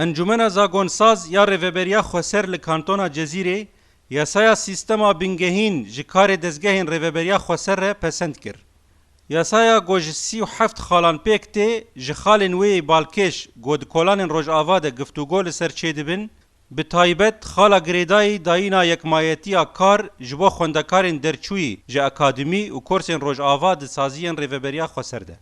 انجمن زاگونساز یا ریوبریا خوسر لکانتونا جزیره یاسایا سیستما بنگهین جکار دزگهین ریوبریا خوسر را پسند کر. یاسایا گوج 37 خالان پیکته جخالن وی بالکش گود کولان روج آواد گفتوگو لسر چه دبن به تایبت خالا گریدای داینا یکمایتیا کار جبو خوندکارین درچوی جه اکادمی و کورسین روج آواد سازین ریوبریا خوسر ده.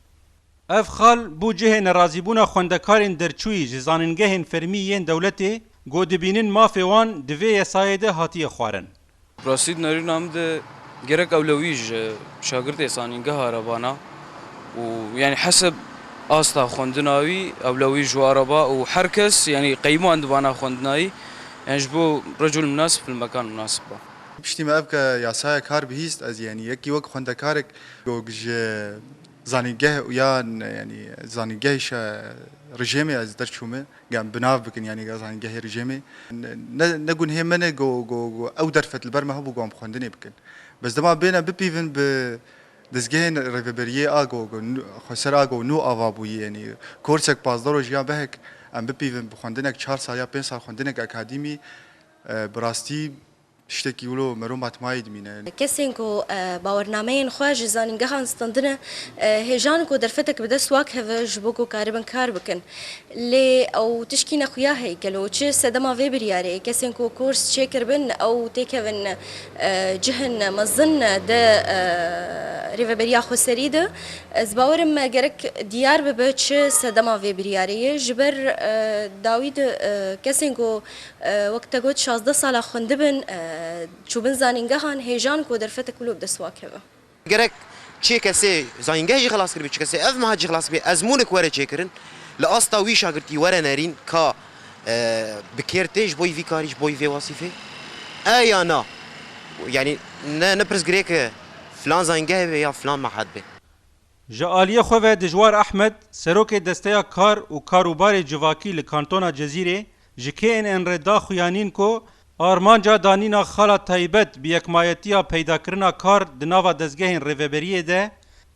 اف خال بو جه نرازیبونا خوندکارین درچوی جزاننگهین فرمیین دولتی گودبینین مافیوان دوی یسایده هاتی خوارن. راسید نرین هم ده گرک اولویج شاگرد یساننگه هاربانا و يعني حسب آستا خوندناوی اولویج و عربا و هر کس يعني قیمو اندوانا خوندنایی يعني جبو رجل مناسب في المكان مناسب با. پشتی ما ابکا یاسای کار بهیست از یعنی یکی وقت خوندکارک گوج زانیگه یا يعني زانیگهش رژیمی از درچومه گم بناف بکن يعني زانیگه رژیمی نگون هم منه گو او درفت البرمه هبو گام خوندنی بکن بس دما بينا ببيفن ب دزگهن ریوبریه آگو خسر آگو نو آوابوی یعنی کورسک پازدارو جیا بهک ام ببیفن بخوندنک 4 سال یا 5 سال خوندنک اکادمی براستی تشتكي ولو مرو ماتمايد مينه كسينكو باورنامين خواج زانينغا هانستندنا هيجانكو درفتك بدا سواك هذا جبوكو كاربن كاربكن لي او تشكينا خويا هيكلو تش سدما في برياري كسينكو كورس تشيكر بن او تيكفن جهن مظن دا ريفبريا خسريده زباورم جرك ديار ببتش سدما في برياري جبر داويد كسينكو وقت قلت 16 سال خندبن چوبن زانینگه هان هیجان کو درفت کلوب دسواک هوا گرک چه کسی زانینگه جی خلاص کرد چه کسی اف ما جی خلاص بی ازمونک وره چه کرن لاستا وی شاگردی وره نرین کا بکرتش بوی وی کاریش بوی وی وظیفه ایا نا یعنی نه پرس گریک فلان زانینگه یا فلان معهد به جالیه خواه دجوار احمد سروک دسته کار و کاروبار جواکی لکانتونا جزیره جکه ان ردا خویانین کو آرمانجا دانینا خالا تایبت بی یکمایتیا پیدا کرنا کار دناوا دزگهین ریوبریه ده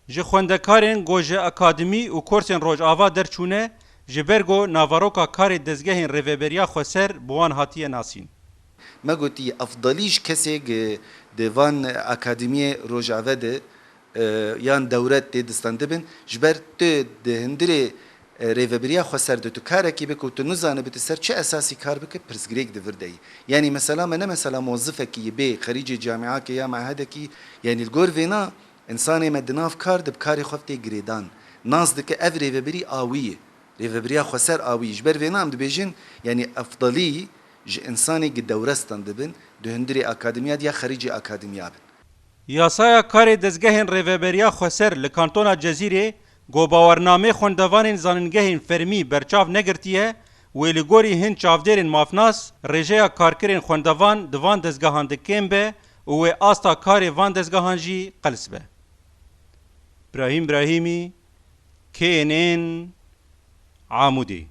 جه خوندکارین گوجه اکادمی و کورسین روج آوا درچونه جبرگو ناواروکا کار دزگهین ریوبریا خوسر بوان هاتیه ناسین. ما گوتی افضلیش کسی دیوان اکادمی روج آوا ده یان دورت ده دستانده بین جبر تو دهندره ریوبریا خوسر دو کار کی بکو تو نزانه بت سر چه اساسی کار بک پرسگریک دفردی یعنی مثلا من مثلا موظفه کی به خريج جامعه کی یا معهد کی یعنی الگور وینا انسان مدناف کار دب کاری خفتی گریدان ناز دک اف ریوبری آویه ریوبریا خوسر آویه جبر وینا ام دبیجن یعنی افضلی انسانی گ دورستان دبن دهندری اکادمیات یا خريج اکادمیات یاسایا کار دزگهین ریوبریا خوسر لکانتونا جزیره گو باورنامه خوندوانین زاننگهین فرمی برچاو نگرتیه ویلگوری هن چاودرین مافناس رژه کارکرین خوندوان دوان دزگاهان دکیم به و آستا کار وان دزگاهان جی قلس به. ابراهیم ابراهیمی KNN عامودی